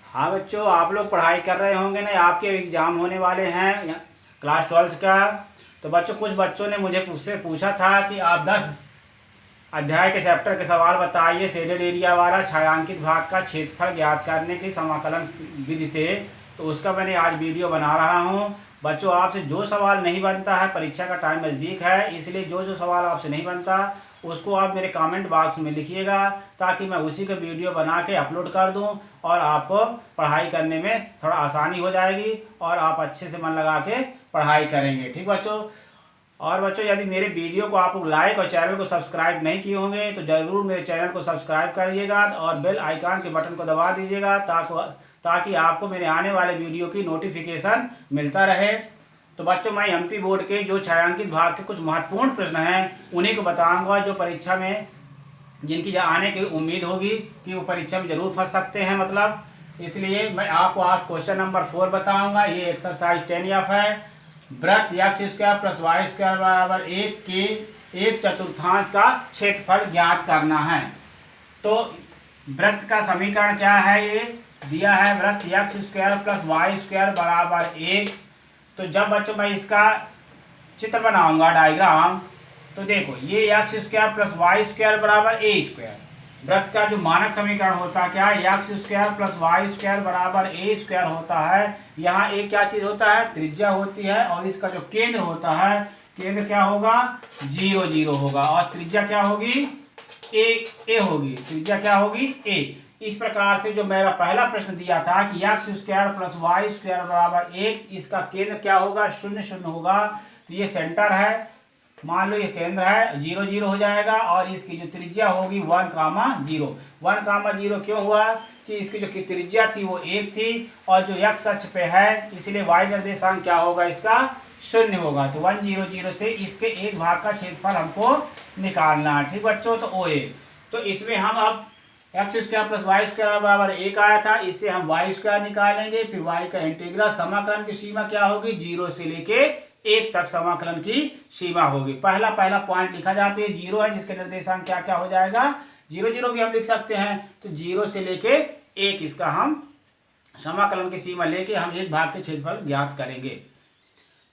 हाँ बच्चों, आप लोग पढ़ाई कर रहे होंगे ना, आपके एग्ज़ाम होने वाले हैं क्लास 12th का। तो बच्चों, कुछ बच्चों ने मुझसे पूछा था कि आप 10 अध्याय के चैप्टर के सवाल बताइए शेडेड एरिया वाला छायांकित भाग का क्षेत्रफल ज्ञात करने की समाकलन विधि से। तो उसका मैंने आज वीडियो बना रहा हूँ। बच्चों, आपसे जो सवाल नहीं बनता है, परीक्षा का टाइम नज़दीक है, इसलिए जो जो सवाल आपसे नहीं बनता उसको आप मेरे कमेंट बॉक्स में लिखिएगा, ताकि मैं उसी का वीडियो बना के अपलोड कर दूं और आपको पढ़ाई करने में थोड़ा आसानी हो जाएगी और आप अच्छे से मन लगा के पढ़ाई करेंगे। ठीक बच्चों। और बच्चों, यदि मेरे वीडियो को आप लाइक और चैनल को सब्सक्राइब नहीं किए होंगे तो ज़रूर मेरे चैनल को सब्सक्राइब करिएगा और बेल आइकन के बटन को दबा दीजिएगा, ताकि आपको मेरे आने वाले वीडियो की नोटिफिकेशन मिलता रहे। तो बच्चों, मैं एमपी बोर्ड के जो छायांकित भाग के कुछ महत्वपूर्ण प्रश्न हैं उन्हीं को बताऊंगा, जो परीक्षा में जिनकी आने की उम्मीद होगी कि वो परीक्षा में ज़रूर फंस सकते हैं। मतलब इसलिए मैं आपको आज क्वेश्चन नंबर 4 बताऊंगा। ये एक्सरसाइज 10F है। वृत्त X square plus Y square बराबर 1 के 1/4 का क्षेत्रफल ज्ञात करना है। तो वृत्त का समीकरण क्या है, ये दिया है वृत्त X square plus Y square बराबर 1। तो जब बच्चों मैं इसका चित्र बनाऊंगा, डायग्राम, तो देखो ये X square plus Y square बराबर ए स्क्वायर। वृत्त का जो मानक समीकरण होता है क्या है, X square plus Y square बराबर ए स्क्वायर होता है। यहाँ एक क्या चीज होता है, त्रिज्या होती है, और इसका जो केंद्र होता है, केंद्र क्या होगा, 0 0 होगा, और त्रिज्या क्या होगी, ए होगी। त्रिज्या क्या होगी, ए। इस प्रकार से जो मेरा पहला प्रश्न दिया था कि X square plus Y square बराबर 1, इसका केंद्र क्या होगा, 0 0 होगा। तो ये सेंटर है, मान लो ये केंद्र है, 0 0 हो जाएगा, और इसकी जो त्रिज्या होगी 1 0। 1 0 क्यों हुआ कि इसकी जो त्रिज्या थी वो 1 थी, और जो एक्स अक्ष पे है इसलिए वाई निर्देशांक क्या होगा, इसका 0 होगा। तो 1 0 0 से इसके एक भाग का क्षेत्रफल हमको निकालना है। ठीक बच्चों। तो ओ ए, तो इसमें हम अब X square plus Y square बराबर 1 आया था, इससे हम वाई स्क्वायर निकालेंगे, फिर वाई का इंटीग्रल, समाकलन की सीमा क्या होगी, 0 से लेके 1 तक समाकलन की सीमा होगी। पहला पॉइंट लिखा जाता है 0 है, जिसके निर्देशांक क्या क्या हो जाएगा, 0 0 भी हम लिख सकते हैं। तो 0 से लेके 1 इसका हम समाकलन की सीमा लेके हम एक भाग के क्षेत्रफल ज्ञात करेंगे।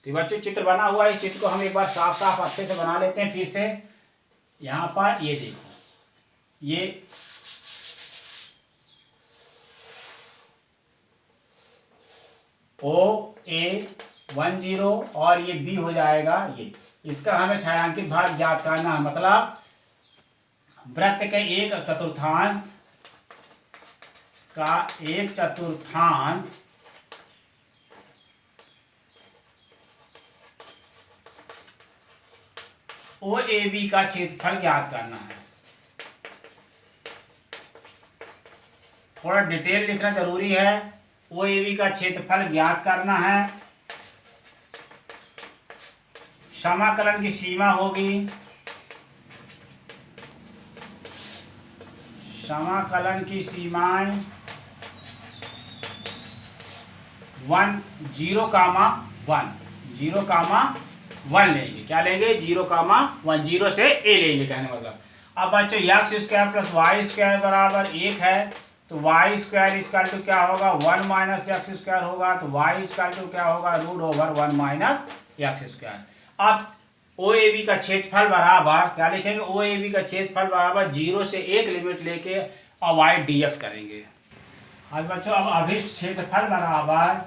तो बच्चों, चित्र बना हुआ है, इस चित्र को हम एक बार साफ साफ अच्छे से बना लेते हैं फिर से। यहाँ पर ये देखो, ये ओ ए 1 0 और ये बी हो जाएगा ये। इसका हमें छायांकित भाग ज्ञात करना है। मतलब वृत्त के 1/4 का 1/4 ओ ए बी का क्षेत्रफल ज्ञात करना है। थोड़ा डिटेल लिखना जरूरी है। ओ ए बी का क्षेत्रफल ज्ञात करना है। समाकलन की सीमा होगी, समाकलन की सीमाएं 1 0 1 लेंगे। क्या लेंगे, 0 1 0 से ए लेंगे, कहने मतलब। अब बच्चों, X square plus Y square बराबर 1 है, तो वाई स्क्वायर इक्वल टू क्या होगा, 1 माइनस एक्स स्क्वायर होगा। तो वाई इक्वल टू क्या होगा, √1 माइनस एक्स स्क्वायर। अब ओ ए बी का क्षेत्रफल बराबर क्या लिखेंगे, ओ ए बी का क्षेत्रफल बराबर 0 से 1 लिमिट लेके और वाई dx करेंगे। आज बच्चों, अब अभिष्ट क्षेत्रफल बराबर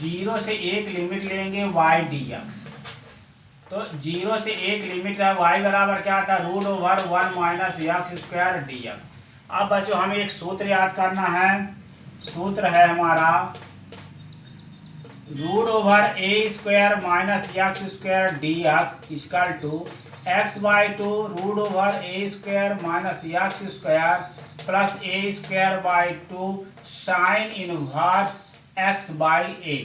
0 से 1 लिमिट लेंगे वाई dx। तो 0 से 1 लिमिट है, वाई बराबर क्या था, √1 माइनस एक्स स्क्वायर dx। अब बच्चों, हमें एक सूत्र याद करना है। सूत्र है हमारा √a² minus x square dx equal to x/2 √a² minus x square plus a²/2 sine inverse x/a,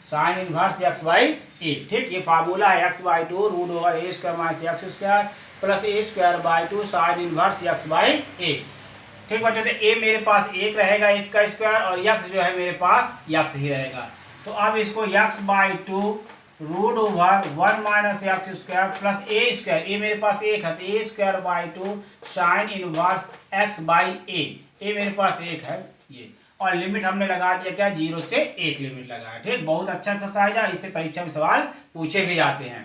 sine inverse x/a। ठीक, ये फार्मूला है, x/2 √a² minus x square plus a²/2 sine inverse x/a। ठीक बच्चों, तो a मेरे पास 1 रहेगा, 1 का square, और x जो है मेरे पास x ही रहेगा। तो अब इसको x/2 root over 1 minus x square plus ए स्क्वायर, ये मेरे पास एक है तो a square by 2 sine inverse x by a, ये मेरे पास एक है ये, और लिमिट हमने लगा दिया क्या, 0 से 1 लिमिट लगाया। ठीक, बहुत अच्छा एक्सरसाइज है, इससे परीक्षा में सवाल पूछे भी जाते हैं।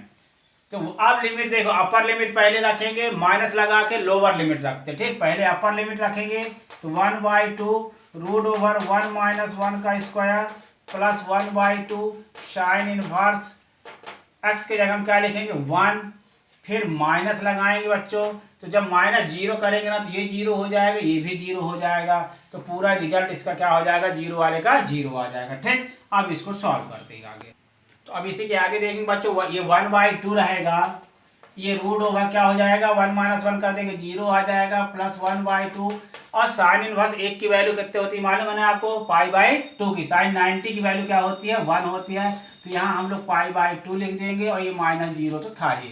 तो अब लिमिट देखो, अपर लिमिट पहले रखेंगे, माइनस लगा के लोअर लिमिट रखते हैं। ठीक, पहले अपर लिमिट रखेंगे तो 1/2 रूट ओवर 1 माइनस 1 का square plus 1/2 sign inverse x के जगह हम क्या लिखेंगे 1, फिर माइनस लगाएंगे बच्चों, तो जब माइनस 0 करेंगे ना तो ये 0 हो जाएगा, ये भी 0 हो जाएगा, तो पूरा रिजल्ट इसका क्या हो जाएगा, 0 वाले का 0 आ जाएगा। ठीक, अब इसको सॉल्व करते हैं आगे। तो अब इसी के आगे देखेंगे बच्चों, ये 1/2 रहेगा, ये रूट ओवर क्या हो जाएगा 1 माइनस 1 कर देंगे 0 आ जाएगा, प्लस 1/2, और साइन इनवर्स 1 की वैल्यू कितने होती है मालूम है ना आपको, पाई/2 की। साइन 90 की वैल्यू क्या होती है 1 होती है, तो यहाँ हम लोग पाई/2 लिख देंगे, और ये -0 तो था ही,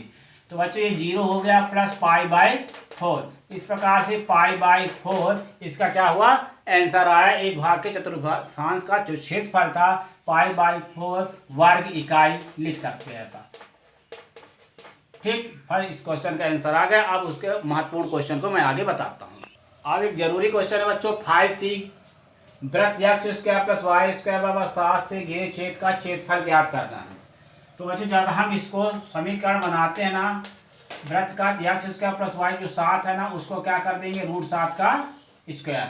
तो बच्चों ये 0 हो गया, प्लस पाई/4, इस प्रकार से पाई/4 इसका क्या हुआ आंसर आया। एक भाग के चतुर्थांश का जो क्षेत्रफल था पाई/4 वर्ग इकाई लिख सकते हैं ऐसा। ठीक, फिर इस क्वेश्चन का आंसर आ गया। अब उसके महत्वपूर्ण क्वेश्चन को मैं आगे बताता हूँ। अब एक जरूरी क्वेश्चन है बच्चों, 5C वृत्त X square plus Y square बराबर 7 से घिरे क्षेत्र का क्षेत्रफल ज्ञात करना है। तो बच्चों जब हम इसको समीकरण बनाते हैं ना, वृत्त का एक्स स्क्वायर प्लस वाई जो 7 है ना, उसको क्या कर देंगे √7 का स्क्वायर,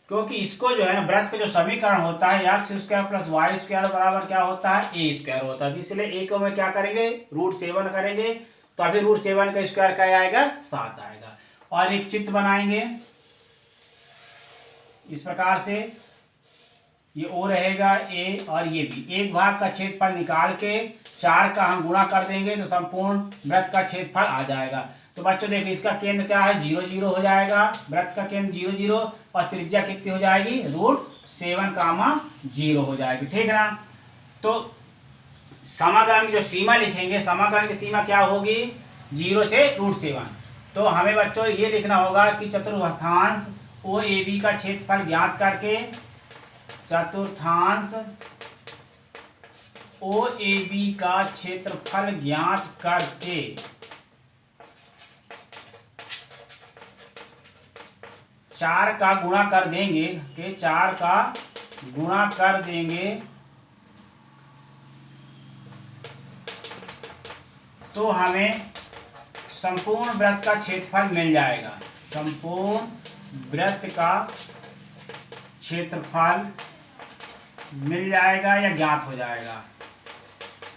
क्योंकि इसको जो है ना वृत्त का जो समीकरण होता है X square plus Y square बराबर क्या होता है ए स्क्वायर होता है, इसलिए ए को में क्या करेंगे √7 करेंगे, तो अभी √7 का स्क्वायर क्या आएगा 7 आएगा। और एक चित्र बनाएंगे इस प्रकार से, ये ओ रहेगा ए और ये भी, एक भाग का क्षेत्रफल निकाल के 4 का हम गुणा कर देंगे तो संपूर्ण वृत्त का क्षेत्रफल आ जाएगा। तो बच्चों देखो इसका केंद्र क्या है 0 0 हो जाएगा, वृत्त का केंद्र 0 0, और त्रिज्या कितनी हो जाएगी √7, 0 हो जाएगी। ठीक है ना, तो समाकलन की जो सीमा लिखेंगे, समाकलन की सीमा क्या होगी 0 से √7, तो हमें बच्चों ये लिखना होगा कि चतुर्थांश ओ ए बी का क्षेत्रफल ज्ञात करके, चतुर्थांश ओ ए बी का क्षेत्रफल ज्ञात करके 4 का गुणा कर देंगे, के 4 का गुणा कर देंगे तो हमें संपूर्ण वृत्त का क्षेत्रफल मिल जाएगा, संपूर्ण वृत्त का क्षेत्रफल मिल जाएगा या ज्ञात हो जाएगा।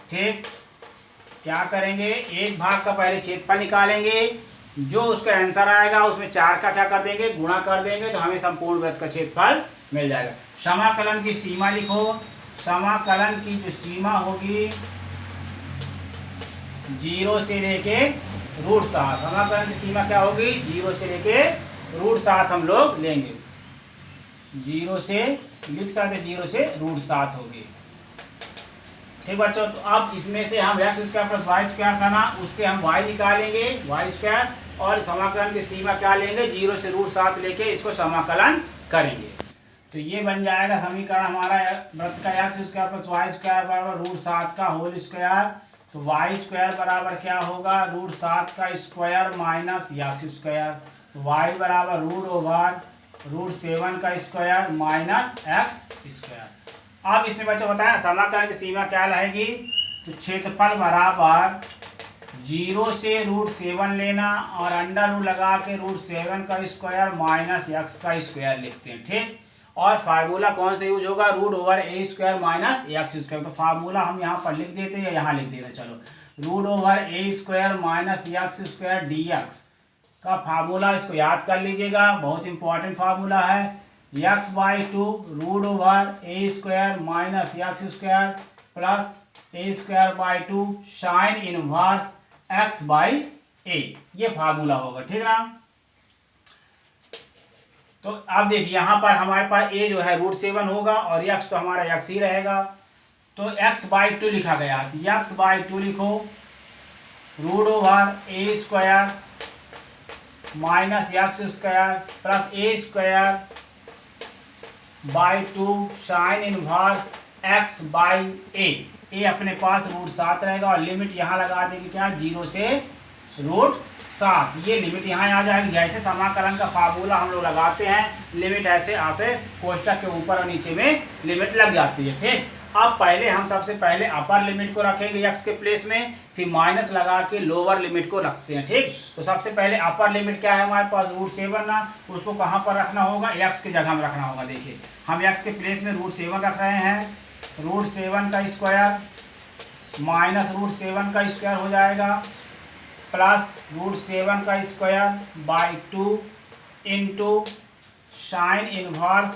ठीक, क्या करेंगे एक भाग का पहले क्षेत्रफल निकालेंगे, जो उसका आंसर आएगा उसमें 4 का क्या कर देंगे गुणा कर देंगे, तो हमें संपूर्ण वृत्त का क्षेत्रफल मिल जाएगा। समाकलन की सीमा लिखो, समाकलन की जो सीमा होगी 0 से लेके √7, समाकलन की सीमा क्या होगी 0 से लेके √7 हम लोग लेंगे, 0 से लिख सकते 0 से √7 होगी। ठीक बच्चों, तो अब इसमें से हम X square plus Y square था ना, उससे हम वाई निकालेंगे वाई स्क्वायर, और समाकलन की सीमा क्या लेंगे 0 से √7 लेके इसको समाकलन करेंगे, तो ये बन जाएगा समीकरण हमारा वृत्त का X square plus Y square बराबर √7 का होल स्क्वायर, तो वाई स्क्वायर बराबर क्या होगा √7 का स्क्वायर माइनस एक्स स्क्वायर, तो वाई बराबर √7 का स्क्वायर माइनस एक्स स्क्वायर। अब इसमें बच्चों बताया समाकलन की सीमा क्या रहेगी, तो क्षेत्रफल बराबर 0 से √7 लेना और अंडर रूट लगा के √7 का स्क्वायर माइनस एक्स का स्क्वायर लिखते हैं। ठीक, और फार्मूला कौन सा यूज होगा √a² माइनस एक्स स्क्वायर, तो फार्मूला हम यहाँ पर लिख देते हैं या यहाँ लिख देते हैं, चलो √a² minus x square dx का फार्मूला इसको याद कर लीजिएगा, बहुत इंपॉर्टेंट फार्मूला है, x/2 √a² minus x square plus a²/2 sine inverse x/a, ये फार्मूला होगा। ठीक ना, तो अब देखिए यहाँ पर हमारे पास a जो है √7 होगा और x तो हमारा x ही रहेगा, तो x/2 लिखा गया, x/2 लिखो √a² minus x square plus a²/2 sine inverse x/a, ए अपने पास √7 रहेगा और लिमिट यहाँ लगा देंगे क्या 0 से √7, ये लिमिट यहाँ आ जाएगी। जैसे समाकलन का फार्मूला हम लोग लगाते हैं लिमिट ऐसे आपके कोष्टक के ऊपर और नीचे में लिमिट लग जाती है। ठीक, अब पहले हम सबसे पहले अपर लिमिट को रखेंगे x के प्लेस में, फिर माइनस लगा के लोअर लिमिट को रखते हैं। ठीक, तो सबसे पहले अपर लिमिट क्या है हमारे पास √7 ना, उसको कहाँ पर रखना होगा x की जगह में रखना होगा। देखिए हम x के प्लेस में √7 रख रहे हैं, √7 का स्क्वायर माइनस √7 का स्क्वायर हो जाएगा प्लस √7 का square by 2 into sine inverse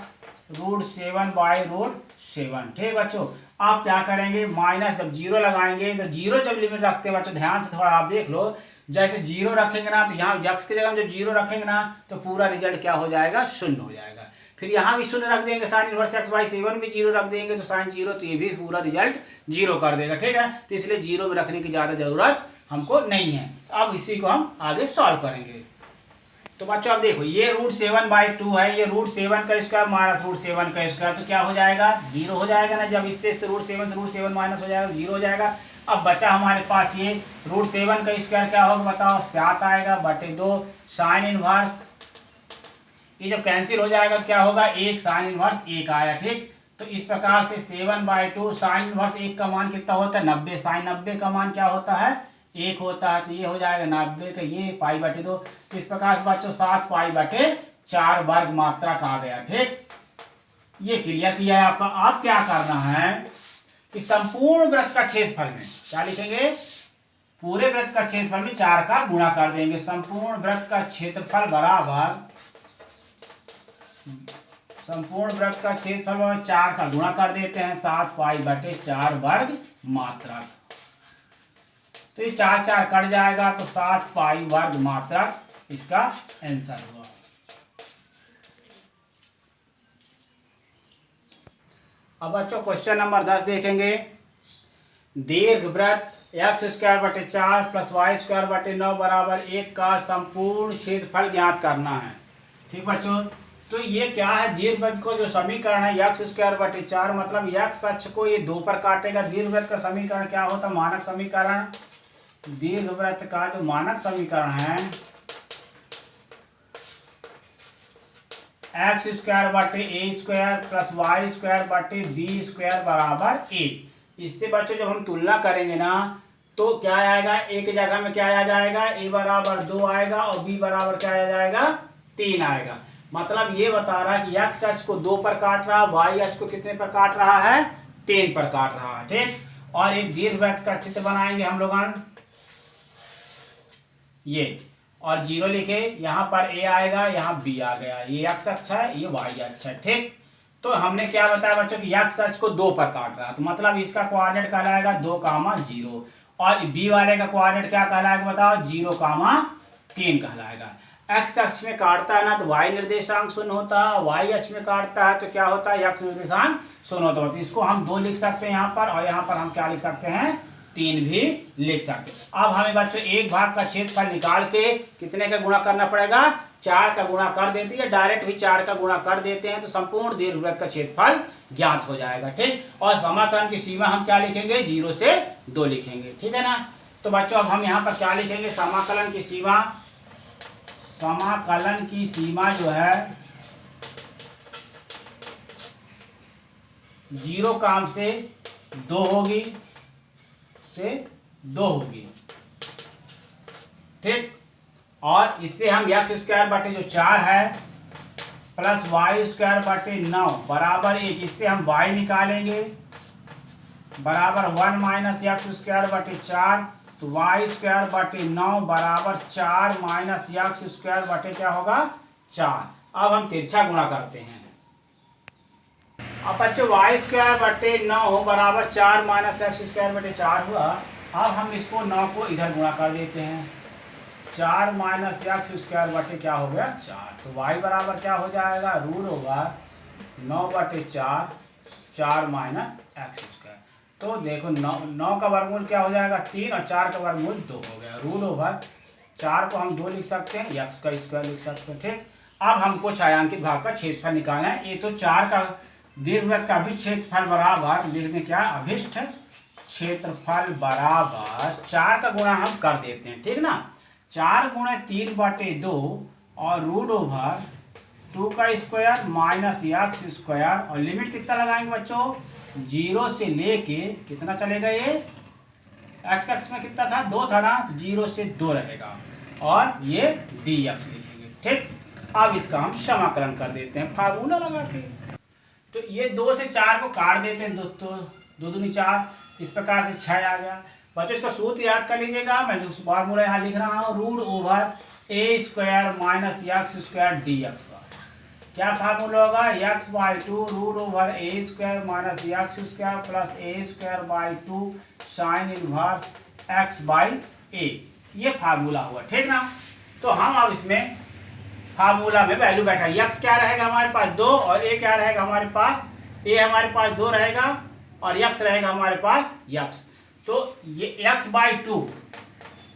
√7 by √7। ठीक बच्चों, आप क्या करेंगे माइनस जब 0 लगाएंगे तो 0 जब लिमिट रखते हैं बच्चों ध्यान से थोड़ा आप देख लो, जैसे 0 रखेंगे ना तो यहाँ x की जगह में जब 0 रखेंगे ना तो पूरा रिजल्ट क्या हो जाएगा 0 हो जाएगा। फिर यहाँ भी 0 रख देंगे, साइन इनवर्स x/7 भी 0 रख देंगे तो साइन 0, तो ये भी पूरा रिजल्ट 0 कर देगा। ठीक है, तो इसलिए 0 में रखने की ज़्यादा ज़रूरत हमको नहीं है। अब इसी को हम आगे सॉल्व करेंगे। तो बच्चों अब देखो ये √7/2 है, ये √7 का स्क्वायर माइनस √7 का स्क्वायर, तो क्या हो जाएगा 0 हो जाएगा ना। जब इससे √7 से √7 माइनस हो जाएगा 0 हो जाएगा। अब बचा हमारे पास ये √7 का स्क्वायर क्या होगा बताओ 7 आएगा बटे 2 साइन इनवर्स, ये जब कैंसिल हो जाएगा तो क्या होगा 1 साइन इनवर्स 1 आया। ठीक, तो इस प्रकार से 7/2 साइन इनवर्स 1 का मान कितना होता है 90, साइन 90 का मान क्या होता है 1 होता है, तो ये हो जाएगा 90 का ये π/2। इस प्रकार से बच्चों 7 π/4 वर्ग मात्रक आ गया। ठीक, ये क्लियर किया है आपका। आप क्या करना है कि संपूर्ण वृत्त का क्षेत्रफल में क्या लिखेंगे, पूरे वृत्त का क्षेत्रफल में 4 का गुणा कर देंगे। संपूर्ण वृत्त का क्षेत्रफल बराबर, संपूर्ण वृत्त का क्षेत्रफल में 4 का गुणा कर देते हैं 7 π/4 वर्ग मात्रक, तो ये 4 कट जाएगा तो 7 पाई वर्ग मात्रक इसका आंसर हुआ। अब बच्चों क्वेश्चन नंबर 10 देखेंगे। दीर्घवृत्त x² + 4 y² + 9 = 1 का संपूर्ण क्षेत्रफल ज्ञात करना है। ठीक बच्चों, तो ये क्या है दीर्घवृत्त को जो समीकरण है x² + 4 मतलब x अक्ष को ये 2 पर काटेगा। दीर्घवृत्त का समीकरण क्या होता है मानक समीकरण, दीर्घवृत्त का जो मानक समीकरण है x² + a² + y² + b² = 1। इससे बच्चों जब हम तुलना करेंगे ना तो क्या आएगा, a की जगह में क्या आ जाएगा a = 2 आएगा और b बराबर क्या आ जाएगा 3 आएगा। मतलब ये बता रहा है कि x अक्ष को 2 पर काट रहा है, y अक्ष को कितने पर काट रहा है 3 पर काट रहा है। ठीक, और एक दीर्घवृत्त का चित्र बनाएंगे हम लोग ये, और 0 लिखे, यहाँ पर a आएगा यहाँ b आ गया, ये x अक्ष है ये y अक्ष है। ठीक, तो हमने क्या बताया बच्चों कि x अक्ष को 2 पर काट रहा है तो मतलब इसका कोऑर्डिनेट कहलाएगा 2, 0 और b वाले का कोऑर्डिनेट क्या कहलाएगा बताओ 0, 3 कहलाएगा। x अक्ष में काटता है ना तो y निर्देशांक 0 होता है, y अक्ष में काटता है तो क्या होता है x निर्देशांक 0 होता है। तो इसको हम 2 लिख सकते हैं यहाँ पर, और यहाँ पर हम क्या लिख सकते हैं 3 भी लिख सकते हैं। अब हमें बच्चों एक भाग का क्षेत्रफल निकाल के कितने का गुणा करना पड़ेगा 4 का गुणा कर देते हैं, डायरेक्ट भी 4 का गुणा कर देते हैं तो संपूर्ण दीर्घवृत्त का क्षेत्रफल ज्ञात हो जाएगा। ठीक, और समाकलन की सीमा हम क्या लिखेंगे 0 से 2 लिखेंगे। ठीक है ना, तो बच्चों अब हम यहाँ पर क्या लिखेंगे समाकलन की सीमा, समाकलन की सीमा जो है 0 काम से 2 होगी, से 2 होगी। ठीक, और इससे हम x² बटे जो 4 है प्लस y² बटे 9 बराबर 1, इससे हम y निकालेंगे बराबर 1 - x² बटे 4, तो y² बटे 9 बराबर 4 - x² बटे क्या होगा 4। अब हम तिरछा गुणा करते हैं। अब बच्चों y² बटे 9 बराबर 4 - x² बटे 4 हुआ। अब हम इसको 9 को इधर गुणा कर देते हैं, 4 - x² बटे क्या हो गया 4, तो y बराबर क्या हो जाएगा √9 बटे 4, 4 - x²। तो देखो 9 का वर्गमूल क्या हो जाएगा 3 और 4 का वर्गमूल 2 हो गया। √4 को हम 2 लिख सकते हैं, x का स्क्वायर लिख सकते हैं। ठीक, अब हमको छायांकित भाग का क्षेत्रफल निकालना है। ये तो 4 का दीर्घवृत्त का अभिष्ट क्षेत्रफल बराबर लिख दें क्या अभिष्ट क्षेत्रफल बराबर 4 का गुणा हम कर देते हैं, ठीक ना। 4 गुणे 3/2 और रूट ओवर 2 का स्क्वायर माइनस एक्स स्क्वायर, और लिमिट कितना लगाएंगे बच्चों, 0 से लेके कितना चलेगा, ये एक्स एक्स में कितना था, 2 था ना, तो 0 से 2 रहेगा और ये डी एक्स लिखेंगे, ठीक। अब इसका हम समाकलन कर देते हैं फार्मूला लगा के। तो ये 2 से 4 को काट देते हैं दोस्तों, 2 दूनी 4, इस प्रकार से 6 आ गया। बच्चों इसका सूत्र याद कर लीजिएगा, मैं जो फार्मूला यहाँ लिख रहा हूँ, रूट ओवर ए square minus x square d x का क्या फार्मूला होगा, x/2 root over A square minus x square plus A square by 2 sine inverse x/a, ये फार्मूला हुआ, ठीक ना। तो हम अब इसमें फार्मूला में वैल्यू बैठा, x क्या रहेगा हमारे पास 2 और a क्या रहेगा हमारे पास, a हमारे पास 2 रहेगा और x रहेगा हमारे पास x। तो ये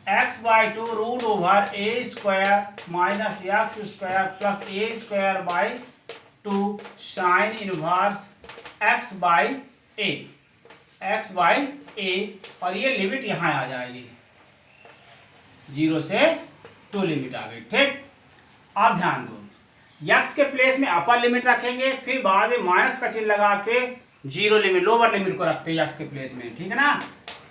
x/2 root over A square minus x square plus A square by 2 sine inverse x/a, और ये लिमिट यहाँ आ जाएगी, 0 से 2 लिमिट आ गई, ठीक। अब ध्यान दो, x के प्लेस में अपर लिमिट रखेंगे, फिर बाद में माइनस का चिन्ह लगा के 0 लिमिट लोअर लिमिट को रखते हैं x के प्लेस में, ठीक है ना।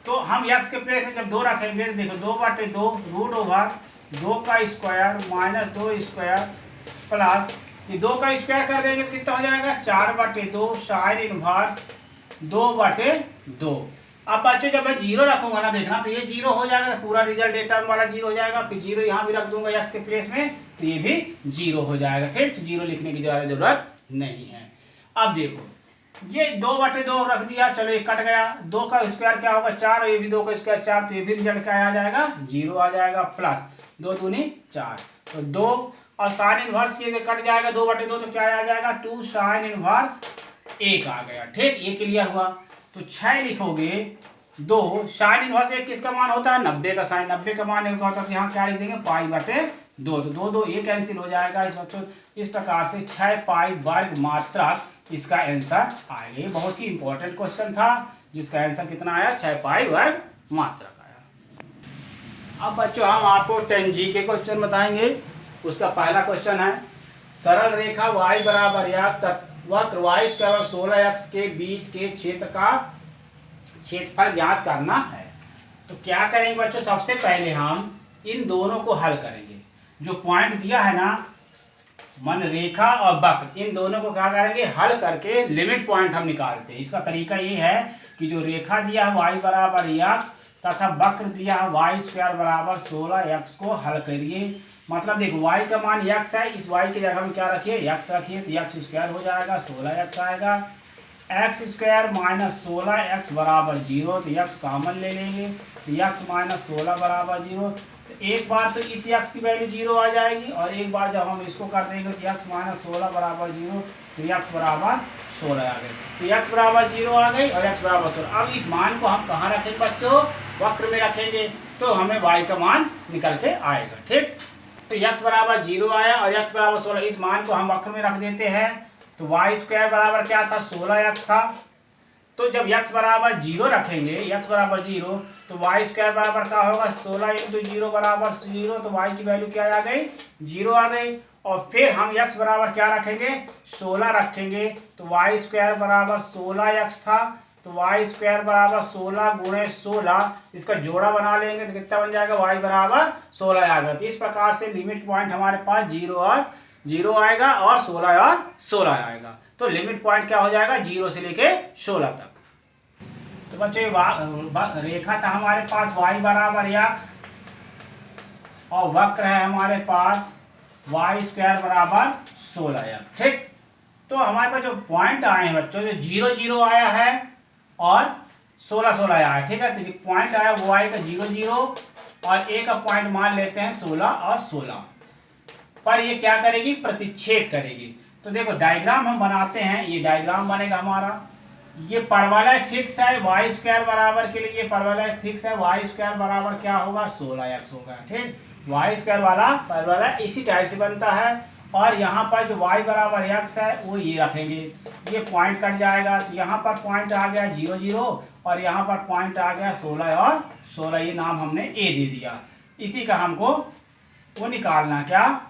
तो हम x के प्लेस में जब 2 रखेंगे, देखो 2/2 रूट ओवर 2 का स्क्वायर माइनस 2 स्क्वायर प्लस ये 2 का स्क्वायर कर देंगे तो कितना हो जाएगा, 4/2 साइन इनवर्स 2/2। अब बच्चों जब मैं 0 रखूंगा ना, देखना तो ये 0 हो जाएगा, तो पूरा रिजल्ट डेटा वाला 0 हो जाएगा, फिर 0 यहाँ भी रख दूंगा x के प्लेस में तो ये भी 0 हो जाएगा, ठीक। तो 0 लिखने की ज़्यादा जरूरत नहीं है। अब देखो ये 2/2 रख दिया, चलो ये कट गया, 2 का स्क्वायर क्या होगा 4, ये भी 2 का स्क्वायर 4, तो ये भी रिजल्ट क्या आ जाएगा, 0 आ जाएगा, प्लस 2 दूनी 4, तो 2 और साइन इनवर्स ये कट जाएगा, 2/2 तो क्या आ जाएगा 2 साइन इनवर्स 1 आ गया, ठीक। ये क्लियर हुआ। तो 6 लिखोगे, 2 साइन इनवर्स 1 किसका मान होता है, 90 का, साइन 90 का मान होता है, तो यहाँ क्या लिख देंगे π/2, तो 2 2 ये कैंसिल हो जाएगा। इस प्रकार से 6 पाई वर्ग मात्रक इसका आंसर आएगा। ये बहुत ही इंपॉर्टेंट क्वेश्चन था, जिसका आंसर कितना आया, 6 पाई वर्ग मात्रक आया। अब बच्चों हम आपको 10G के क्वेश्चन बताएंगे। उसका पहला क्वेश्चन है, सरल रेखा y बराबर वक्र y स्क्वायर 16x के बीच के क्षेत्र का क्षेत्रफल ज्ञात करना है। तो क्या करेंगे बच्चों, सबसे पहले हम इन दोनों को हल करेंगे। जो पॉइंट दिया है ना, मन रेखा और वक्र, इन दोनों को क्या करेंगे, हल करके लिमिट पॉइंट हम निकालते हैं। इसका तरीका ये है कि जो रेखा दिया है y बराबर x तथा वक्र दिया है y स्क्वायर बराबर 16x को हल करिए। मतलब देखो y का मान x है, इस y की जगह हम क्या रखिए, x रखिए, तो x स्क्वायर हो जाएगा, 16x आएगा। x स्क्वायर माइनस 16x बराबर 0, तो x कॉमन ले लेंगे, तो x माइनस 16 बराबर 0। तो एक बार तो इस x की वैल्यू 0 आ जाएगी, और एक बार जब हम इसको कर देंगे तो x माइनस 16 बराबर 0, तो x बराबर 16 आ गई। तो x बराबर 0 आ गई और x बराबर 16। अब इस मान को हम कहाँ रखेंगे बच्चों, वक्र में रखेंगे, तो हमें y का मान निकल के आएगा, ठीक। तो x बराबर 0 आया और x बराबर 16, इस मान को हम वक्र में रख देते हैं। तो y स्क्वायर बराबर क्या था, 16x था। तो जब x बराबर 0 रखेंगे, x बराबर 0, तो y स्क्वायर बराबर क्या होगा, 16 × 0 बराबर 0, तो y की वैल्यू क्या आ गई, 0 आ गई। और फिर हम x बराबर क्या रखेंगे, 16 रखेंगे, तो y स्क्वायर बराबर 16x था। तो y स्क्वायर बराबर 16 गुणे 16, इसका जोड़ा बना लेंगे तो कितना बन जाएगा, y बराबर 16 आएगा। तो इस प्रकार से लिमिट पॉइंट हमारे पास 0 और 0 आएगा और 16 और 16 आएगा। तो लिमिट पॉइंट क्या हो जाएगा, 0 से लेके 16 तक। तो बच्चों रेखा था हमारे पास y बराबर x और वक्र है हमारे पास y स्क्वायर बराबर 16x, ठीक। तो हमारे पास जो पॉइंट आए हैं बच्चों, जो 0 0 आया है और 16 16 आया है, ठीक है। तो जो पॉइंट आया वो आएगा 0 0 और a का पॉइंट मान लेते हैं 16 और 16 पर ये क्या करेगी, प्रतिच्छेद करेगी। तो देखो डायग्राम हम बनाते हैं, ये डायग्राम बनेगा हमारा। ये परवलय फिक्स है, y स्क्वायर बराबर के लिए ये परवलय फिक्स है, y स्क्वायर बराबर क्या होगा, 16x होगा, ठीक। y स्क्वायर वाला परवलय इसी टाइप से बनता है। और यहाँ पर जो y बराबर x है वो ये रखेंगे, ये पॉइंट कट जाएगा, तो यहाँ पर पॉइंट आ गया 0 0 और यहाँ पर पॉइंट आ गया 16 और 16, ये नाम हमने ए दे दिया। इसी का हमको वो निकालना, क्या,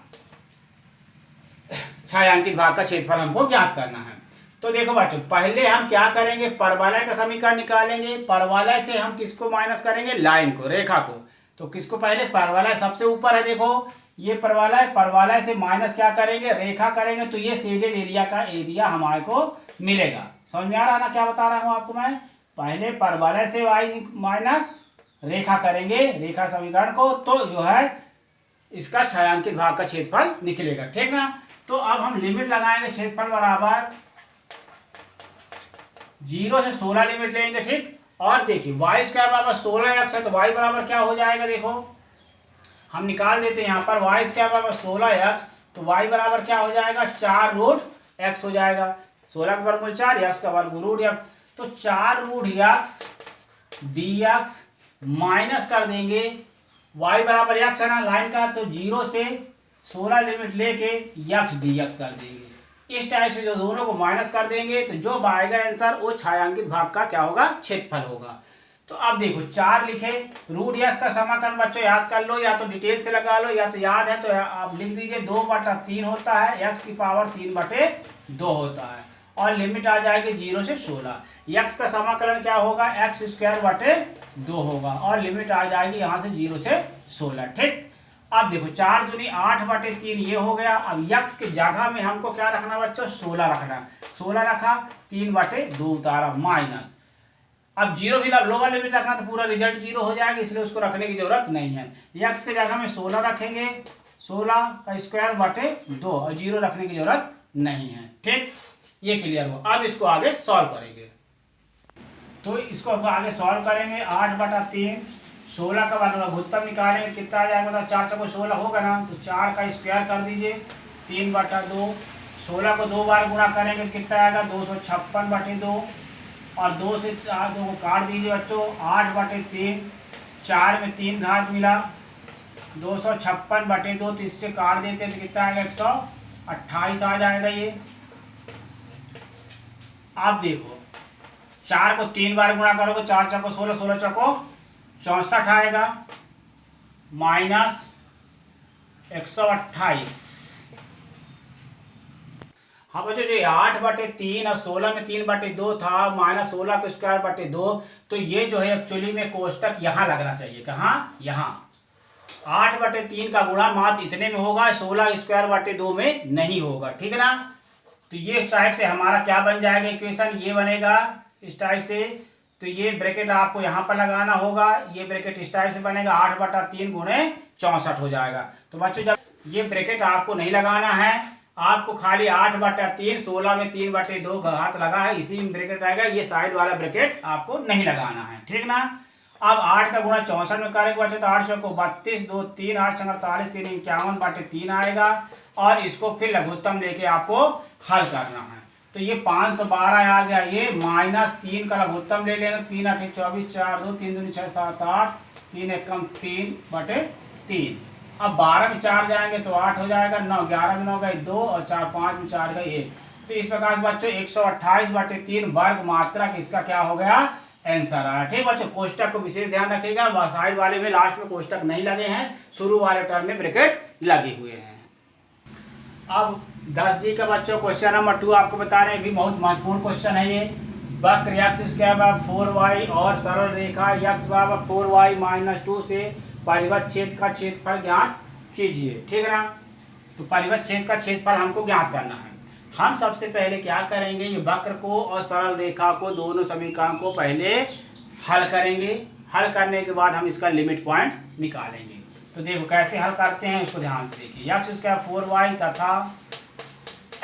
छायांकित भाग का क्षेत्रफल हमको ज्ञात करना है। तो देखो बच्चों, पहले हम क्या करेंगे, परवलय का समीकरण निकालेंगे। परवलय से हम किसको माइनस करेंगे, लाइन को, रेखा को। तो किसको पहले, परवलय सबसे ऊपर है, देखो ये परवलय, परवलय से माइनस क्या करेंगे, रेखा करेंगे, तो ये शेडेड एरिया का एरिया हमारे को मिलेगा। समझ में आ रहा है ना क्या बता रहा हूं आपको मैं। पहले परवलय से वाई माइनस रेखा करेंगे, रेखा समीकरण को, तो जो है इसका छायांकित भाग का क्षेत्रफल निकलेगा, ठीक ना। तो अब हम लिमिट लगाएंगे, क्षेत्रफल बराबर 0 से 16 लिमिट लेंगे, ठीक। और देखिए वाई स्क्वायर बराबर 16x है, तो वाई बराबर क्या हो जाएगा, देखो हम निकाल देते हैं यहाँ पर, वाई स्क्वायर बराबर 16x, तो वाई बराबर क्या हो जाएगा, 4 रूट x हो जाएगा। 16 का वर्गमूल 4, x का वर्गमूल रूट x, तो 4 रूट x dx माइनस कर देंगे, y बराबर x है ना लाइन का, तो 0 से 16 लिमिट लेके x dx कर देंगे। इस टाइप से जो दोनों को माइनस कर देंगे, तो जो आएगा आंसर वो छायांकित भाग का क्या होगा, क्षेत्रफल होगा। तो अब देखो 4 लिखे, रूट यस का समाकलन बच्चों याद कर लो, या तो डिटेल से लगा लो, या तो याद है तो आप लिख दीजिए, 2/3 होता है, x की पावर 3/2 होता है, और लिमिट आ जाएगी 0 से 16। x का समाकलन क्या होगा, x² होगा, और लिमिट आ जाएगी यहाँ से 0 से 16, ठीक। अब देखो 4 दूनी 8/3 ये हो गया। अब x के जगह में हमको क्या रखना बच्चों, 16 रखना। 16 रखा, 3/2 उतारा, माइनस, अब 0 भी लोअर लिमिट रखना, तो पूरा रिजल्ट 0 हो जाएगा, इसलिए उसको रखने की जरूरत नहीं है। x के जगह में 16 रखेंगे, 16 का स्क्वायर बटे 2, और 0 रखने की जरूरत नहीं है, ठीक। ये क्लियर हो। अब इसको आगे सॉल्व करेंगे, तो इसको आगे सॉल्व करेंगे। 8/3, 16 का लघुत्तम निकालेंगे, कितना आ जाएगा, मतलब 4 चौको 16 होगा ना, तो 4 का स्क्वायर कर दीजिए, 3/2, 16 को 2 बार गुणा करेंगे तो कितना आएगा, 256/2, और 2 से 4 2 को काट दीजिए बच्चों, 8/3, 4 में 3 घात मिला, 256/2, तो इससे काट देते हैं तो कितना आएगा, 128 आ जाएगा ये। आप देखो 4 को 3 बार गुणा करोगे, 4 चौको 16, 16 चौको 64 आएगा, माइनस 128। हाँ बच्चों, जो 8/3 और 16 में 3/2 था, माइनस 16 के स्क्वायर बटे 2, तो ये जो है एक्चुअली में कोष्टक यहाँ लगना चाहिए, कहाँ, यहाँ। 8/3 का गुणा मात्र इतने में होगा, 16 स्क्वायर बटे 2 में नहीं होगा, ठीक है ना। तो ये इस टाइप से हमारा क्या बन जाएगा इक्वेशन, ये बनेगा इस टाइप से। तो ये ब्रैकेट आपको यहाँ पर लगाना होगा, ये ब्रैकेट इस टाइप से बनेगा, 8/3 गुणे 64 हो जाएगा। तो बच्चों जब ये ब्रैकेट आपको नहीं लगाना है, आपको खाली 8/3, 16 में 3/2 घात लगा है, इसी में ब्रैकेट आएगा, ये साइड वाला ब्रैकेट आपको नहीं लगाना है, ठीक ना। अब 8 का गुणा 64 में करेंगे बच्चों, तो 8 चौको 32, 2 3 8 48, 3 51/3 आएगा, और इसको फिर लघुत्तम लेके आपको हल करना है। तो ये 512 आ गया, ये माइनस 3 का लघुत्तम ले लेंगे, 3 8 24, 4 2 3 दूनी 6 7 8, 3 एकम 3/3। अब 12 में 4 जाएंगे तो 8 हो जाएगा, 9 11 में 9 गए 2, और 4 5 में 4 गए 1। तो इस प्रकार से बच्चों 128/3 वर्ग मात्रा किसका क्या हो गया, आंसर आया, ठीक बच्चों। कोष्टक को विशेष ध्यान रखिएगा, साइड वाले में लास्ट में कोष्टक नहीं लगे हैं, शुरू वाले टर्म में ब्रैकेट लगे हुए हैं। अब 10G का बच्चों क्वेश्चन नंबर 2 आपको बता रहे हैं, भी बहुत महत्वपूर्ण क्वेश्चन है ये। वक्र x स्क्वायर बराबर 4y और सरल रेखा x बराबर 4y - 2 से परिवृत्त छेद का क्षेत्रफल ज्ञात कीजिए, ठीक है ना। तो परिवृत्त छेद का क्षेत्रफल हमको ज्ञात करना है। हम सबसे पहले क्या करेंगे, ये वक्र को और सरल रेखा को, दोनों समीकरण को पहले हल करेंगे। हल करने के बाद हम इसका लिमिट पॉइंट निकालेंगे। तो देखो कैसे हल करते हैं, उसको ध्यान से देखिए। x स्क्वायर 4y तथा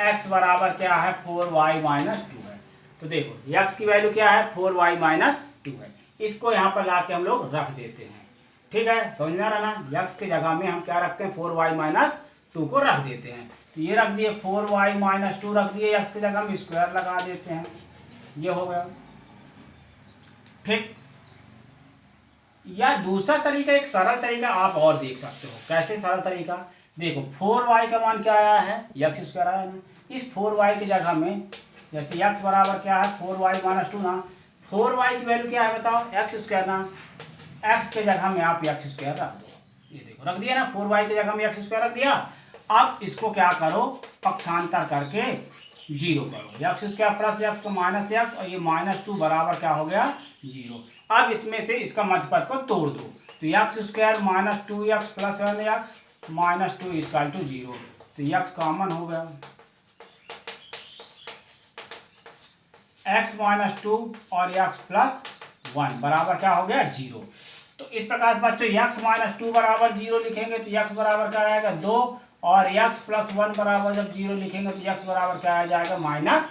x बराबर क्या है, 4y - 2 है। तो देखो x की वैल्यू क्या है, 4y - 2 है। इसको यहाँ पर ला के हम लोग रख देते हैं, ठीक है, समझ में आ रहा ना। x की जगह में हम क्या रखते हैं, 4y - 2 को रख देते हैं। तो ये रख दिए, 4y - 2 रख दिए, x की जगह में स्क्वायर लगा देते हैं, ये हो गया, ठीक। या दूसरा तरीका, एक सरल तरीका आप और देख सकते हो। कैसे सरल तरीका, देखो 4y का मान क्या आया है, x स्क्वायर आया ना। इस 4y की जगह में, जैसे x बराबर क्या है, 4y - 2 ना, 4y की वैल्यू क्या है बताओ, एक्स स्क्वायर ना, एक्स के जगह में आप एक्स स्क्वायर रख दो, ये देखो रख दिया ना, 4y की जगह में एक्स स्क्वायर रख दिया। अब इसको क्या करो, पक्षांतर करके जीरो करो, एक्स स्क्वायर प्लस एक्स का माइनस एक्स, और ये -2 बराबर क्या हो गया, जीरो। अब इसमें से इसका मध्यपद को तोड़ दो, तो X square -2x plus 1x -2 equal to 0, तो एक्स कॉमन हो गया, x -2 और x प्लस 1 बराबर क्या हो गया, 0। तो इस प्रकार से बच्चों x -2 बराबर 0 लिखेंगे तो x बराबर क्या आएगा, 2, और x प्लस 1 बराबर जब 0 लिखेंगे तो x बराबर क्या आ जाएगा, -1।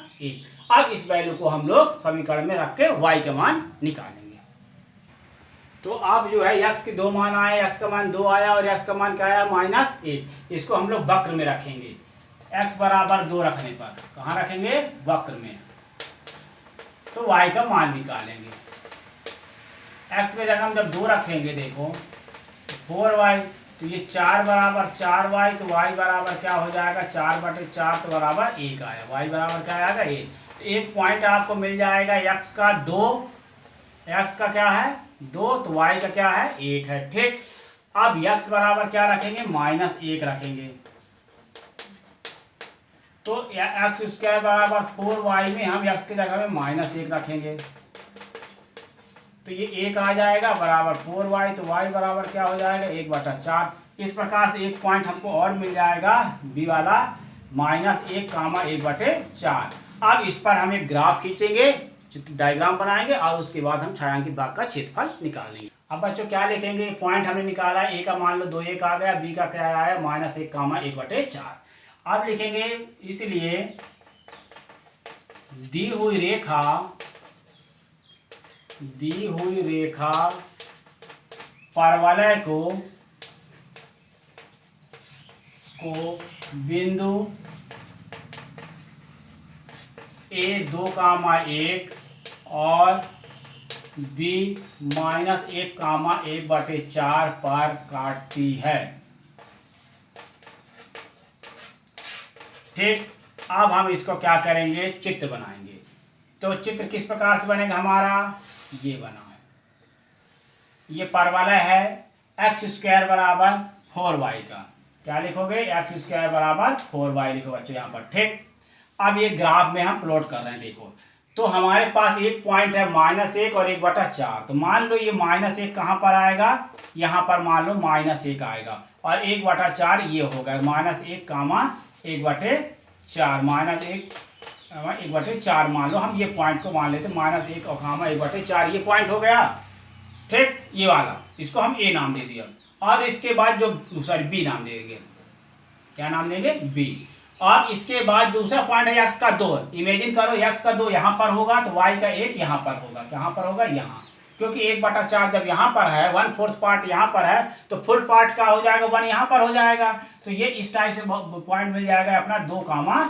अब इस वैल्यू को हम लोग समीकरण में रख के y का मान निकालेंगे। तो अब जो है x के दो मान आए, x का मान 2 आया और x का मान क्या आया, -1। इसको हम लोग वक्र में रखेंगे, x बराबर 2 रखने पर कहाँ रखेंगे, वक्र में, तो y का मान निकालेंगे। x के जगह हम जब 2 रखेंगे, देखो 4y, तो ये 4 बराबर 4y, तो y बराबर क्या हो जाएगा, 4/4, तो बराबर 1 आया, y बराबर क्या आएगा, 1। तो एक पॉइंट आपको मिल जाएगा x का 2, x का क्या है 2, तो y का क्या है 1 है, ठीक। अब x बराबर क्या रखेंगे, -1 रखेंगे, तो एक्स स्क्वायर बराबर 4y में हम x की जगह में -1 रखेंगे, तो ये 1 आ जाएगा बराबर 4y, तो y बराबर क्या हो जाएगा, 1/4। इस प्रकार से एक पॉइंट हमको और मिल जाएगा b वाला, -1, 1/4। अब इस पर हम एक ग्राफ खींचेंगे, डायग्राम बनाएंगे, और उसके बाद हम छायांकित भाग का क्षेत्रफल निकालेंगे। अब बच्चों क्या लिखेंगे, पॉइंट हमने निकाला, a का मान लो 2 1 आ गया, b का क्या आया, -1, 1/4। अब लिखेंगे, इसलिए दी हुई रेखा परवलय को बिंदु a 2,1 और b -1, 1/4 पर काटती है, ठीक। अब हम इसको क्या करेंगे, चित्र बनाएंगे। तो चित्र किस प्रकार से बनेगा हमारा, ये बना, ये परवलय है, एक्स स्क्वायर बराबर 4y का, क्या लिखोगे, एक्स स्क्वायर बराबर 4y लिखो बच्चों यहाँ पर, ठीक। अब ये ग्राफ में हम प्लॉट कर रहे हैं, देखो, तो हमारे पास एक पॉइंट है -1 और 1/4, तो मान लो ये -1 कहाँ पर आएगा, यहाँ पर मान लो -1 आएगा, और 1/4 ये होगा, -1, 1/4, -1/4 मान लो, हम ये पॉइंट को मान लेते, -1 और 1/4 ये पॉइंट हो गया, ठीक, ये वाला, इसको हम a नाम दे दिया। और इसके बाद जो b नाम देंगे, क्या नाम देंगे, b। और इसके बाद दूसरा पॉइंट है x का 2, इमेजिन करो x का 2 यहाँ पर होगा, तो y का 1 यहाँ पर होगा, कहाँ पर होगा, यहाँ, क्योंकि 1/4 जब यहाँ पर है, 1/4 पार्ट यहाँ पर है, तो फुल पार्ट का हो जाएगा 1 यहाँ पर हो जाएगा, तो ये इस टाइप से पॉइंट मिल जाएगा अपना 2,1,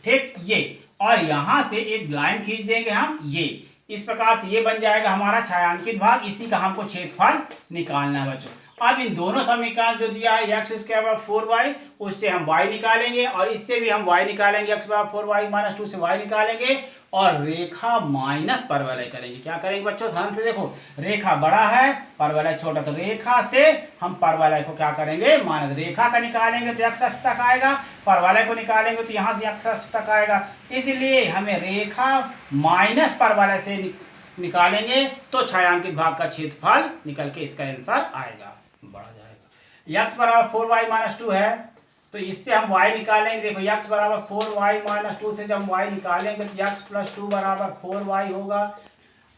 ठीक, ये। और यहाँ से एक लाइन खींच देंगे हम, ये इस प्रकार से ये बन जाएगा हमारा छायांकित भाग, इसी का हमको क्षेत्रफल निकालना है बच्चों। अब इन दोनों समीकरण जो दिया है x स्क्वायर बराबर 4y, उससे हम y निकालेंगे, और इससे भी हम y निकालेंगे, x बराबर 4y -2 से y निकालेंगे, और रेखा माइनस परवलय करेंगे। क्या करेंगे बच्चों, ध्यान से देखो, रेखा बड़ा है, परवलय छोटा, तो रेखा से हम परवलय को क्या करेंगे, माइनस, रेखा का निकालेंगे तो x अक्ष तक आएगा, परवलय को निकालेंगे तो यहाँ से x अक्ष तक आएगा, इसलिए हमें रेखा माइनस परवलय से निकालेंगे तो छायांकित भाग का क्षेत्रफल निकल के इसका आंसर आएगा, बढ़ा जाएगा। x बराबर 4y -2 है, तो इससे हम y निकालेंगे, देखो x बराबर 4y -2 से जब y निकालेंगे तो x + 2 बराबर 4y होगा।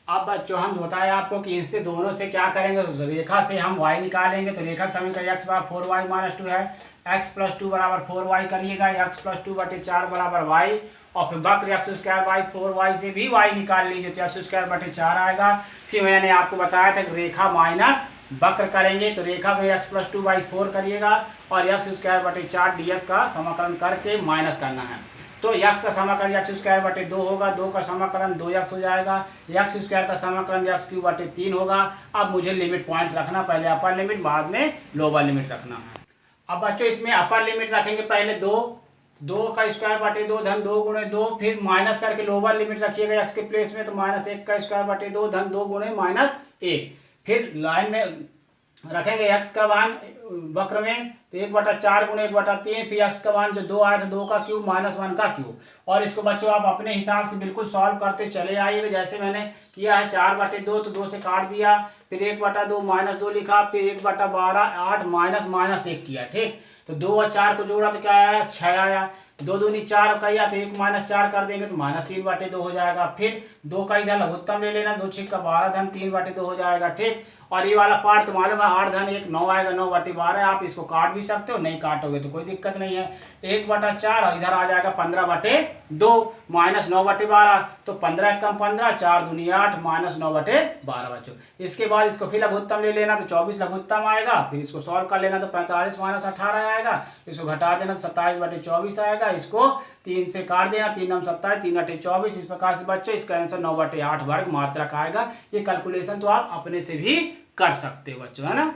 अब बच्चों हम बताया आपको कि इससे दोनों से क्या करेंगे, रेखा से हम y निकालेंगे, तो रेखा का समीकरण x बराबर 4y -2 है, x + 2 बराबर 4y करिएगा, x + 2/4 बराबर y, और फिर वक्र x स्क्वायर बाई 4y से भी y निकाल लीजिए, तो x स्क्वायर 4 आएगा। फिर मैंने आपको बताया था कि रेखा माइनस वक्र करेंगे, तो रेखा में x + 2/4 करिएगा, और x स्क्वायर 4 ds का समाकलन करके माइनस करना है, तो x का समाकलन x स्क्वायर 2 होगा, 2 का समाकलन 2x हो जाएगा, x स्क्वायर का समाकलन x³ 3 होगा। अब मुझे लिमिट पॉइंट रखना, पहले अपर लिमिट बाद में लोअर लिमिट रखना है। अब बच्चों इसमें अपर लिमिट रखेंगे पहले 2, 2 का स्क्वायर बटे 2 धन 2 गुणे 2, फिर माइनस करके लोअर लिमिट रखिएगा x के प्लेस में, तो -1 का स्क्वायर बटे 2 धन 2 गुणे -1। फिर लाइन में रखेंगे x का मान वक्र में, तो 1/4 गुणे 1/3, फिर x का मान जो 2 आया था 2 का क्यूब -1 का क्यूब। और इसको बच्चों आप अपने हिसाब से बिल्कुल सॉल्व करते चले आइएगा, जैसे मैंने किया है 4/2, तो 2 से काट दिया, फिर 1/2 -2 लिखा, फिर 1/12 8 -1 किया। ठीक, तो 2 और 4 को जोड़ा तो क्या आया, 6 आया। 2 दूनी 4 का, या तो 1 -4 कर देंगे तो -3/2 हो जाएगा। फिर 2 का इधर लघुत्तम ले लेना, 2 6 का 12 धन 3/2 हो जाएगा। ठीक, और ये वाला पार्ट तो मालूम है 8 धन 1 9 आएगा, 9/12। आप इसको काट भी सकते हो, नहीं काटोगे तो कोई दिक्कत नहीं है। 1/4 और इधर आ जाएगा 15/2 -9/12, तो 15 कम 15, 4 दूनी 8 -9/12 बच्चों। इसके बाद इसको फिर लघुत्तम ले लेना, तो 24 लघुत्तम आएगा। फिर इसको सॉल्व कर लेना, तो 45 -18 आएगा। इसको घटा देना तो 27/24 आएगा। इसको 3 से काट देना, 3 9 27, 3 8 24। इस प्रकार से बच्चों इसका आंसर 9/8 वर्ग मात्रक आएगा। ये कैलकुलेशन तो आप अपने से भी कर सकते हो बच्चों, है ना।